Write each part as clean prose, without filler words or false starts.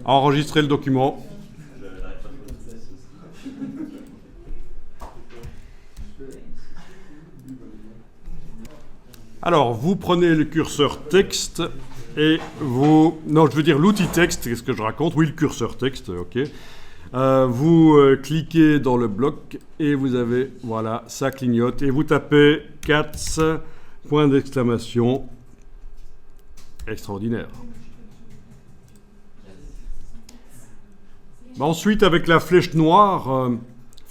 Enregistrer le document. Alors, vous prenez le curseur texte et vous... Non, je veux dire l'outil texte, qu'est-ce que je raconte? Oui, le curseur texte, ok. Vous cliquez dans le bloc et vous avez, voilà, ça clignote. Et vous tapez CATS, point d'exclamation, extraordinaire. Ensuite, avec la flèche noire,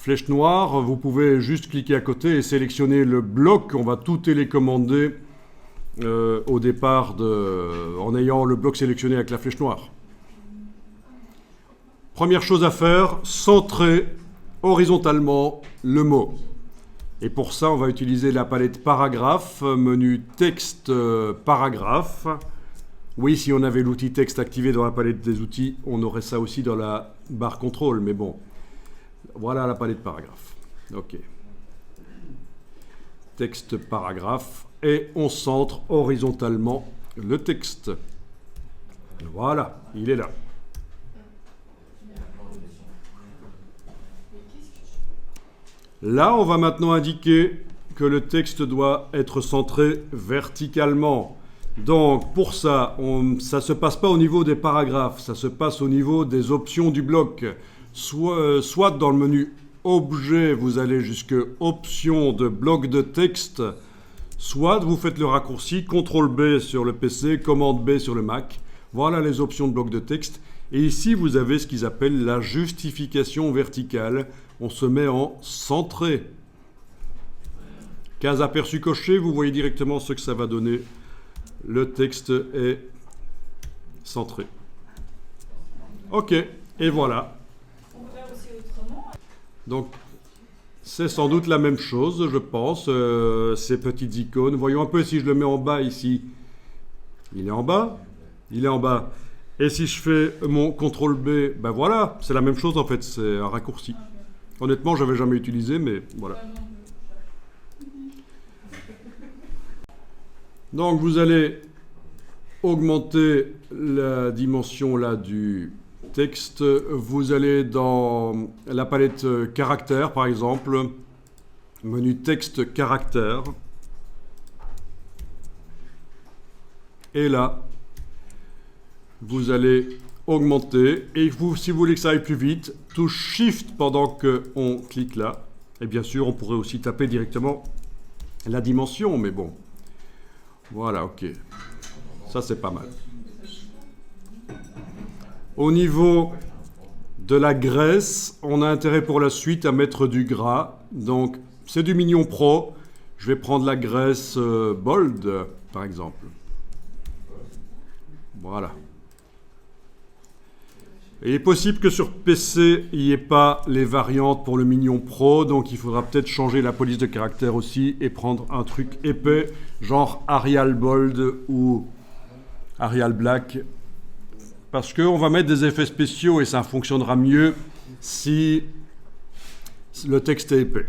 vous pouvez juste cliquer à côté et sélectionner le bloc. On va tout télécommander au départ en ayant le bloc sélectionné avec la flèche noire. Première chose à faire, centrer horizontalement le mot. Et pour ça, on va utiliser la palette paragraphe, menu texte paragraphe. Oui, si on avait l'outil texte activé dans la palette des outils, on aurait ça aussi dans la barre contrôle, mais bon. Voilà la palette paragraphe. OK. Texte paragraphe. Et on centre horizontalement le texte. Voilà, il est là. Là, on va maintenant indiquer que le texte doit être centré verticalement. Donc, pour ça, ça ne se passe pas au niveau des paragraphes, ça se passe au niveau des options du bloc. Soit dans le menu Objet, vous allez jusque Options de bloc de texte, soit vous faites le raccourci CTRL-B sur le PC, Commande-B sur le Mac. Voilà les options de bloc de texte. Et ici, vous avez ce qu'ils appellent la justification verticale. On se met en centré. 15 aperçus cochés, vous voyez directement ce que ça va donner. Le texte est centré. OK, et voilà. On peut faire aussi autrement. Donc, c'est sans doute la même chose, je pense, ces petites icônes. Voyons un peu si je le mets en bas ici. Il est en bas. Il est en bas. Et si je fais mon CTRL-B, ben voilà, c'est la même chose en fait, c'est un raccourci. Honnêtement, je n'avais jamais utilisé, mais voilà. Donc, vous allez augmenter la dimension là du texte. Vous allez dans la palette caractères, par exemple, menu texte caractères. Et là, vous allez augmenter. Et si vous voulez que ça aille plus vite, touche Shift pendant qu'on clique là. Et bien sûr, on pourrait aussi taper directement la dimension, mais bon. Voilà, OK. Ça, c'est pas mal. Au niveau de la graisse, on a intérêt pour la suite à mettre du gras. Donc, c'est du Minion Pro. Je vais prendre la graisse Bold, par exemple. Voilà. Et il est possible que sur PC, il n'y ait pas les variantes pour le Minion Pro, donc il faudra peut-être changer la police de caractère aussi et prendre un truc épais, genre Arial Bold ou Arial Black, parce qu'on va mettre des effets spéciaux et ça fonctionnera mieux si le texte est épais.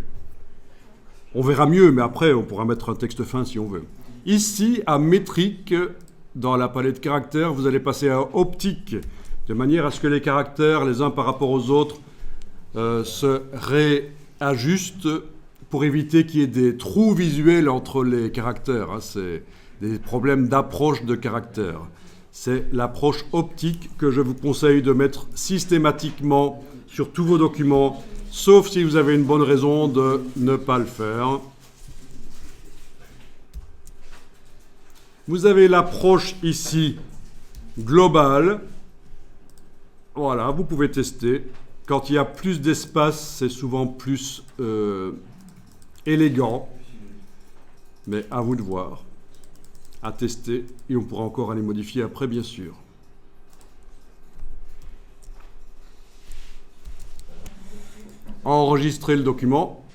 On verra mieux, mais après, on pourra mettre un texte fin si on veut. Ici, à métrique, dans la palette caractères, vous allez passer à optique, de manière à ce que les caractères, les uns par rapport aux autres, se réajustent pour éviter qu'il y ait des trous visuels entre les caractères. C'est des problèmes d'approche de caractères. C'est l'approche optique que je vous conseille de mettre systématiquement sur tous vos documents, sauf si vous avez une bonne raison de ne pas le faire. Vous avez l'approche ici globale. Voilà, vous pouvez tester. Quand il y a plus d'espace, c'est souvent plus élégant. Mais à vous de voir, à tester. Et on pourra encore aller modifier après, bien sûr. Enregistrer le document.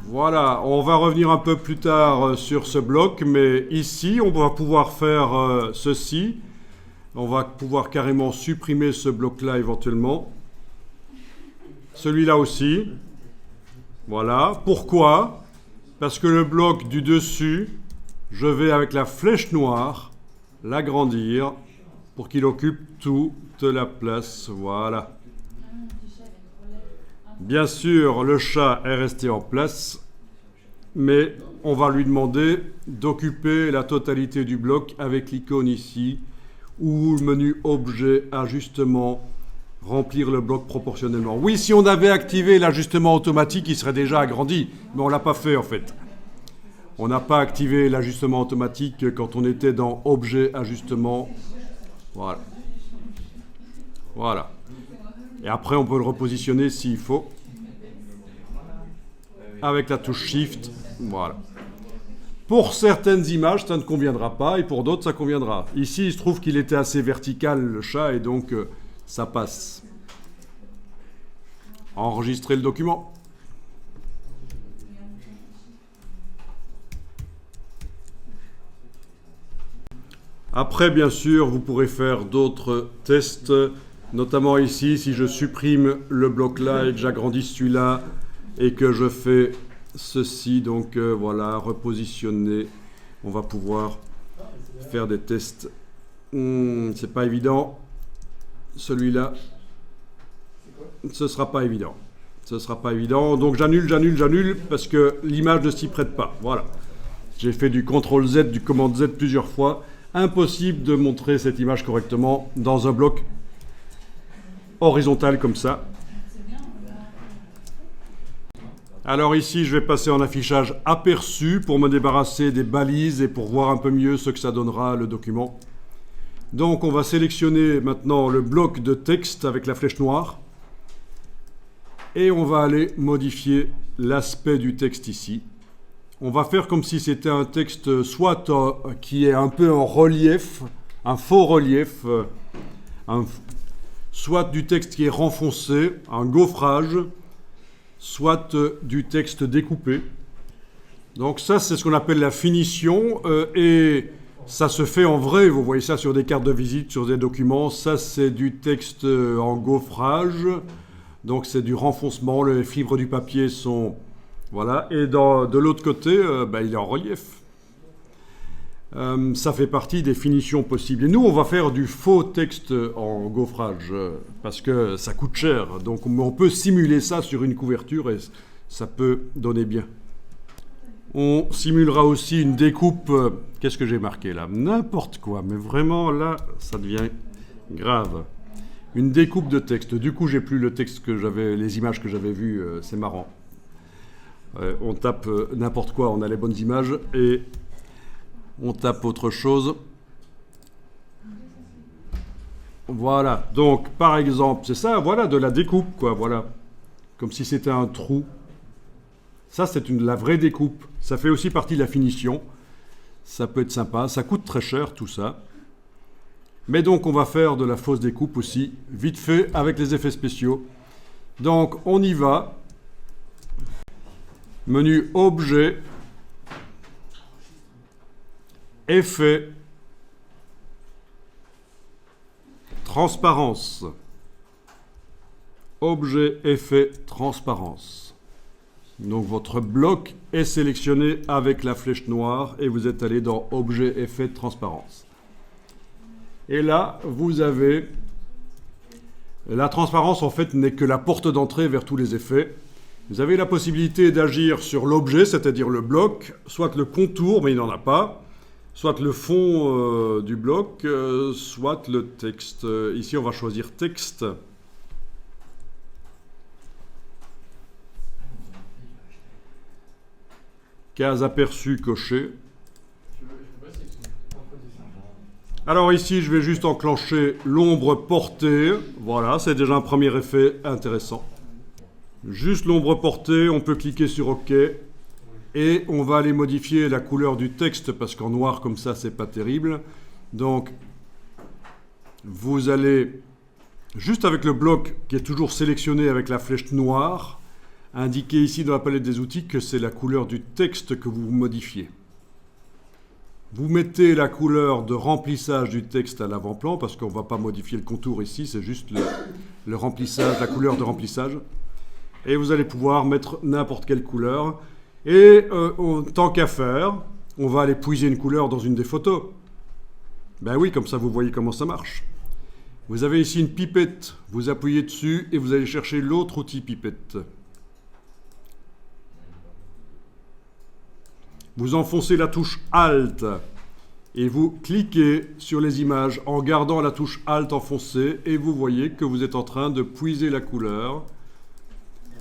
Voilà, on va revenir un peu plus tard sur ce bloc, mais ici, on va pouvoir faire ceci. On va pouvoir carrément supprimer ce bloc-là éventuellement. Celui-là aussi. Voilà. Pourquoi? parce que le bloc du dessus, je vais avec la flèche noire l'agrandir pour qu'il occupe toute la place. Voilà. Bien sûr, le chat est resté en place, mais on va lui demander d'occuper la totalité du bloc avec l'icône ici, ou le menu objet, ajustement, remplir le bloc proportionnellement. Oui, si on avait activé l'ajustement automatique, il serait déjà agrandi, mais on ne l'a pas fait en fait. On n'a pas activé l'ajustement automatique quand on était dans objet, ajustement. Voilà. Voilà. Et après, on peut le repositionner s'il faut. Avec la touche Shift. Voilà. Pour certaines images, ça ne conviendra pas, et pour d'autres, ça conviendra. Ici, il se trouve qu'il était assez vertical, le chat, et donc ça passe. Enregistrer le document. Après, bien sûr, vous pourrez faire d'autres tests, notamment ici, si je supprime le bloc là et que j'agrandis celui-là et que je fais ceci, donc voilà, repositionner, on va pouvoir faire des tests. C'est pas évident, celui-là, ce sera pas évident. Ce sera pas évident, donc j'annule, parce que l'image ne s'y prête pas. Voilà. J'ai fait du CTRL-Z, du commande Z plusieurs fois. Impossible de montrer cette image correctement dans un bloc horizontal comme ça. Alors ici, je vais passer en affichage aperçu pour me débarrasser des balises et pour voir un peu mieux ce que ça donnera le document. Donc on va sélectionner maintenant le bloc de texte avec la flèche noire et on va aller modifier l'aspect du texte ici. On va faire comme si c'était un texte soit qui est un peu en relief, un faux relief, soit du texte qui est renfoncé, un gaufrage, soit du texte découpé. Donc ça, c'est ce qu'on appelle la finition, et ça se fait en vrai. Vous voyez ça sur des cartes de visite, sur des documents. Ça, c'est du texte en gaufrage, donc c'est du renfoncement. Les fibres du papier sont... Voilà, et de l'autre côté, il est en relief. Ça fait partie des finitions possibles. Et nous, on va faire du faux texte en gaufrage, parce que ça coûte cher. Donc on peut simuler ça sur une couverture et ça peut donner bien. On simulera aussi une découpe. Qu'est-ce que j'ai marqué là? N'importe quoi, mais vraiment là, ça devient grave. Une découpe de texte. Du coup, j'ai plus le texte que j'avais, les images que j'avais vues, c'est marrant. On tape n'importe quoi, on a les bonnes images et on tape autre chose. Voilà, donc par exemple, c'est ça, voilà, de la découpe, quoi, voilà. Comme si c'était un trou. Ça, c'est la vraie découpe. Ça fait aussi partie de la finition. Ça peut être sympa, ça coûte très cher tout ça. Mais donc on va faire de la fausse découpe aussi, vite fait, avec les effets spéciaux. Donc on y va. Menu Objet, Effet, Transparence. Objet, Effet, Transparence. Donc votre bloc est sélectionné avec la flèche noire et vous êtes allé dans Objet, Effet, Transparence. Et là, vous avez... La transparence, en fait, n'est que la porte d'entrée vers tous les effets. Vous avez la possibilité d'agir sur l'objet, c'est-à-dire le bloc, soit le contour, mais il n'en a pas, soit le fond du bloc, soit le texte. Ici, on va choisir texte. Case aperçue cochée. Alors ici, je vais juste enclencher l'ombre portée. Voilà, c'est déjà un premier effet intéressant. Juste l'ombre portée, on peut cliquer sur OK et on va aller modifier la couleur du texte parce qu'en noir comme ça, c'est pas terrible. Donc, vous allez, juste avec le bloc qui est toujours sélectionné avec la flèche noire, indiquer ici dans la palette des outils que c'est la couleur du texte que vous modifiez. Vous mettez la couleur de remplissage du texte à l'avant-plan parce qu'on ne va pas modifier le contour ici, c'est juste le remplissage, la couleur de remplissage. Et vous allez pouvoir mettre n'importe quelle couleur. Et tant qu'à faire, on va aller puiser une couleur dans une des photos. Ben oui, comme ça vous voyez comment ça marche. Vous avez ici une pipette, vous appuyez dessus et vous allez chercher l'autre outil pipette. Vous enfoncez la touche Alt et vous cliquez sur les images en gardant la touche Alt enfoncée et vous voyez que vous êtes en train de puiser la couleur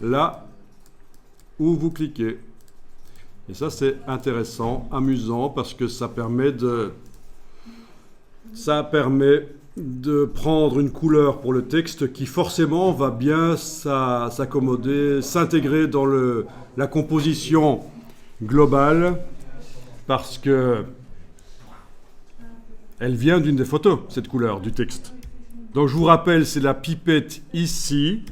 là où vous cliquez. Et ça c'est intéressant, amusant parce que ça permet de prendre une couleur pour le texte qui forcément va bien s'accommoder, s'intégrer dans la composition globale parce que elle vient d'une des photos, cette couleur du texte. Donc je vous rappelle, c'est la pipette ici,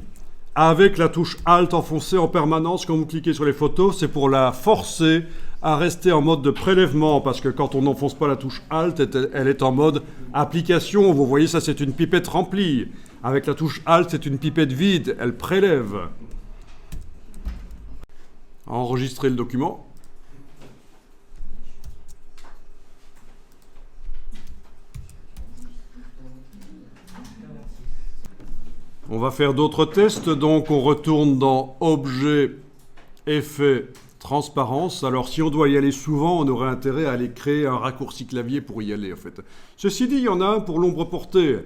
avec la touche Alt enfoncée en permanence quand vous cliquez sur les photos, c'est pour la forcer à rester en mode de prélèvement, parce que quand on n'enfonce pas la touche Alt, elle est en mode application. Vous voyez, ça c'est une pipette remplie. Avec la touche Alt, c'est une pipette vide, elle prélève. Enregistrer le document. On va faire d'autres tests, donc on retourne dans Objet, Effet, Transparence. Alors si on doit y aller souvent, on aurait intérêt à aller créer un raccourci clavier pour y aller en fait. Ceci dit, il y en a un pour l'ombre portée.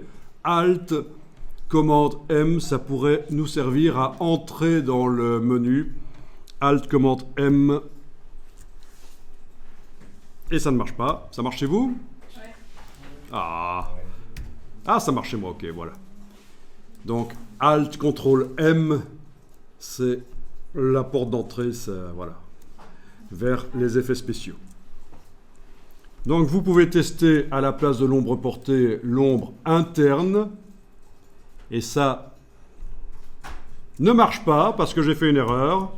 Alt, commande M, ça pourrait nous servir à entrer dans le menu. Alt, commande M. Et ça ne marche pas. Ça marche chez vous? Ouais. Ah, ça marche chez moi, ok, voilà. Donc, Alt, CTRL, M, c'est la porte d'entrée, voilà, vers les effets spéciaux. Donc, vous pouvez tester à la place de l'ombre portée, l'ombre interne. Et ça ne marche pas parce que j'ai fait une erreur.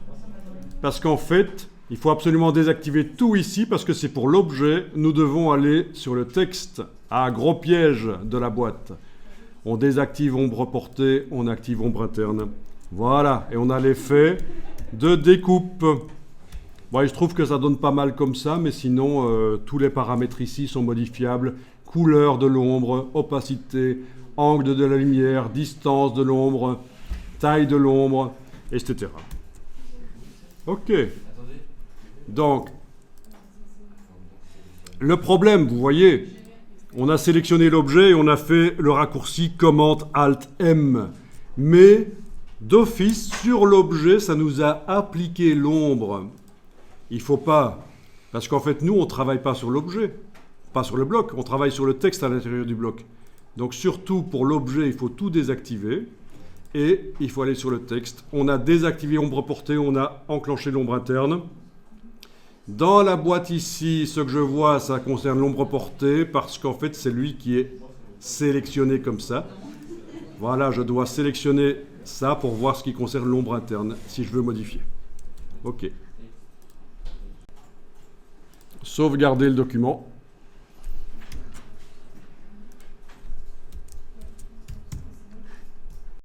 Parce qu'en fait, il faut absolument désactiver tout ici parce que c'est pour l'objet. Nous devons aller sur le texte. Ah, gros piège de la boîte. On désactive ombre portée, on active ombre interne. Voilà, et on a l'effet de découpe. Bon, il se trouve que ça donne pas mal comme ça, mais sinon, tous les paramètres ici sont modifiables. Couleur de l'ombre, opacité, angle de la lumière, distance de l'ombre, taille de l'ombre, etc. Ok. Donc, le problème, vous voyez, on a sélectionné l'objet et on a fait le raccourci Commande Alt M. Mais d'office, sur l'objet, ça nous a appliqué l'ombre. Il ne faut pas... Parce qu'en fait, nous, on ne travaille pas sur l'objet, pas sur le bloc. On travaille sur le texte à l'intérieur du bloc. Donc surtout, pour l'objet, il faut tout désactiver. Et il faut aller sur le texte. On a désactivé ombre portée, on a enclenché l'ombre interne. Dans la boîte ici, ce que je vois, ça concerne l'ombre portée parce qu'en fait, c'est lui qui est sélectionné comme ça. Voilà, je dois sélectionner ça pour voir ce qui concerne l'ombre interne, si je veux modifier. OK. Sauvegarder le document.